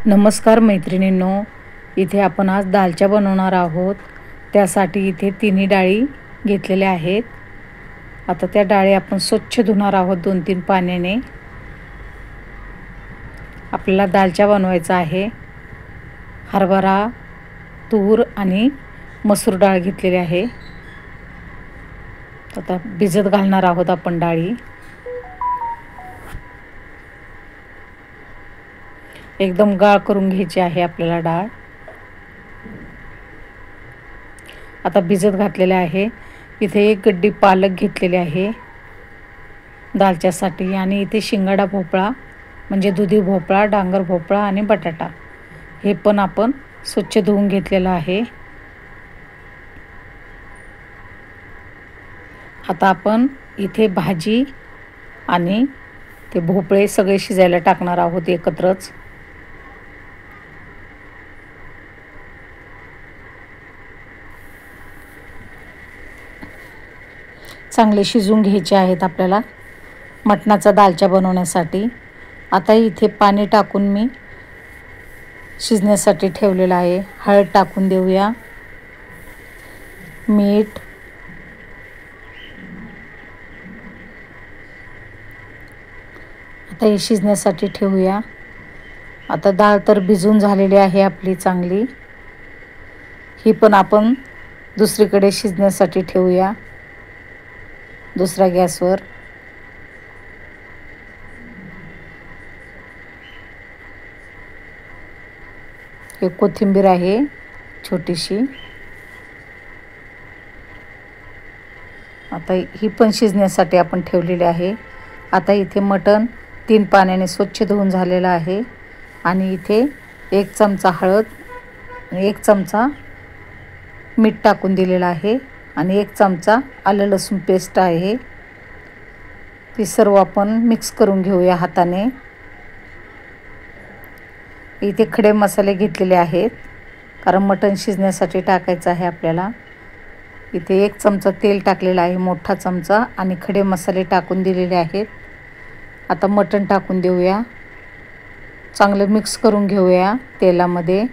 नमस्कार मैत्रिणींनो, इथे आपण आज दालच्या बनवणार आहोत। त्यासाठी इथे तिन्ही डाळी घेतलेल्या आहेत। आता त्या डाळी आपण स्वच्छ धुणार आहोत 2-3 पाण्याने। आपल्याला दालच्या बनवायचा आहे। हरभरा, तूर आणि मसूर डाळ घेतलेली आहे। आता भिजत घालणार आहोत आपण डाळी। एकदम गाळ करून घ्यायची आहे आपल्याला डाळ। आता भिजत घातलेले आहे। इथे एक गड्डी पालक घेतलेले आहे दालच्यासाठी, आणि इथे शिंगाडा भोपळा म्हणजे दुधी भोपळा, डांगर भोपळा आणि बटाटा हे पण आपण स्वच्छ धुवून घेतलेलं आहे। आता आपण इथे भाजी आणि ते भोपळे सगळे शिजायला टाकणार आहोत एकत्रच। चांगले शिजून घ्यायचे आहेत आपल्याला मटणाचा दालच्या बनवण्यासाठी। आता इथे पाणी टाकून मी शिजण्यासाठी ठेवलेलं आहे। हळद टाकून देऊया, मीठ, आता हे शिजण्यासाठी ठेवूया। आता डाळ तर भिजून झालेली आहे आपली चांगली। ही पण आपण दुसरीकडे शिजण्यासाठी ठेवूया दुसऱ्या गॅसवर। हे कोथिंबीर आहे छोटीशी। आता ही पण शिजण्यासाठी आपण ठेवलेली आहे। आता इथे मटण 3 पाण्याने स्वच्छ धुवून झालेलं आहे, आणि इथे 1 चमचा हळद, 1 चमचा मीठ टाकून दिलेला आहे, आणि 1 चमचा आलं लसूण पेस्ट आहे। ती सर्व आपण मिक्स करून घेऊया हाताने। इथे खडे मसाले घेतलेले आहेत, कारण मटण शिजण्यासाठी टाकायचं आहे आपल्याला। इथे 1 चमचा तेल टाकलेला आहे, मोठा चमचा, आणि खडे मसाले टाकून दिलेले आहेत। आता मटण टाकून देऊया, चांगलं मिक्स करून घेऊया तेलामध्ये।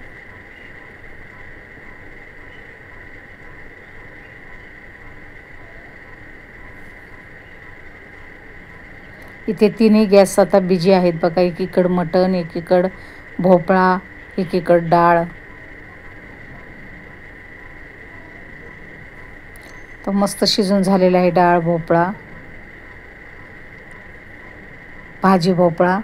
इथे तिन्ही गॅस आता बिजी आहेत बघा। एकीकड मटण, एकीकड भोपळा, एकीकड डाळ। तर मस्त शिजून झालेला आहे डाळ, भोपळा, भाजी भोपळा।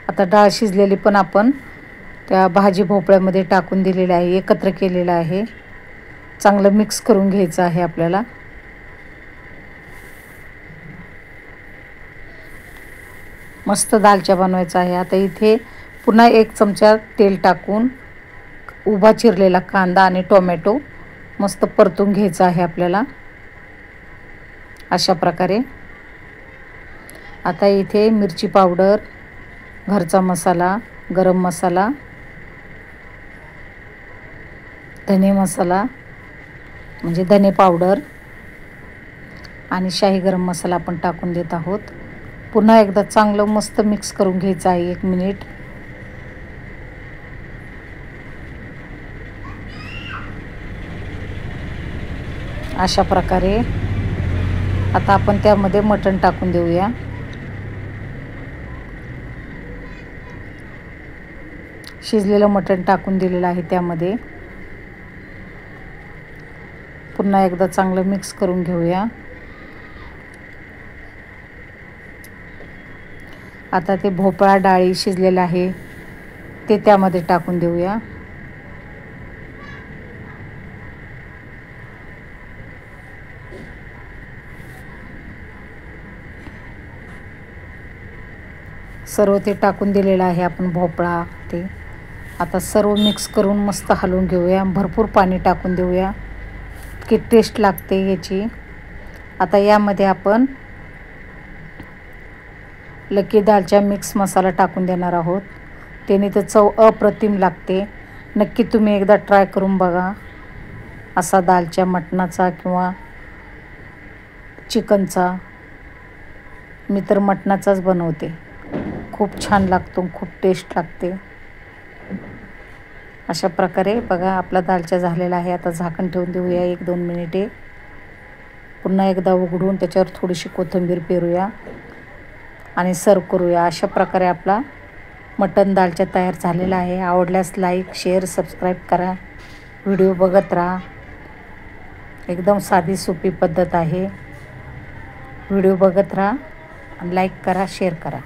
आता डाळ शिजलेली पण आपण त्या भाजी भोपळ्यामध्ये टाकून दिलेली आहे, एकत्र केलेलं आहे। चांगलं मिक्स करून घ्यायचं आहे आपल्याला। मस्त दालच्या बनवायचा आहे। आता इथे पुन्हा 1 चमचा तेल टाकून उभा चिरलेला कांदा आणि टोमॅटो मस्त परतून घ्यायचा आहे आपल्याला अशा प्रकारे। आता इथे मिरची पावडर, घरचा मसाला, गरम मसाला, धने मसाला म्हणजे धने पावडर, आणि शाही गरम मसाला आपण टाकून देत आहोत। पुन्हा एकदा चांगलं मस्त मिक्स करून घ्यायचं आहे 1 मिनिट। अशा प्रकारे आता आपण त्यामध्ये मटण टाकून देऊया। शिजलेलं मटण टाकून दिलेलं आहे त्यामध्ये। पुन्हा एकदा चांगलं मिक्स करून घेऊया। आता ते भोपळा डाळी शिजलेला आहे ते त्यामध्ये टाकून देऊया। सर्व ते टाकून दिलेलं आहे आपण भोपळा ते। आता सर्व मिक्स करून मस्त हलवून घेऊया। भरपूर पाणी टाकून देऊया की टेस्ट लागते याची। आता यामध्ये आपण लकी दालच्या मिक्स मसाला टाकून देणार आहोत। त्याने तर चव अप्रतिम लागते। नक्की तुम्ही एकदा ट्राय करून बघा असा दालच्या मटणाचा किंवा चिकनचा। मी तर मटणाचाच बनवते। खूप छान लागतो, खूप टेस्ट लागते। अशा प्रकारे बघा आपला दालचा झालेला आहे। आता झाकण ठेवून देऊया 1-2 मिनिटे। पुन्हा एकदा उघडून त्याच्यावर थोडीशी कोथिंबीर पेरूया आणि सर्व करूया। अशा प्रकारे आपला मटण दालचा तयार झालेला आहे। आवडल्यास लाईक, शेअर, सबस्क्राईब करा। व्हिडिओ बघत राहा। एकदम साधी सोपी पद्धत आहे। व्हिडिओ बघत राहा आणि लाईक करा, शेअर करा।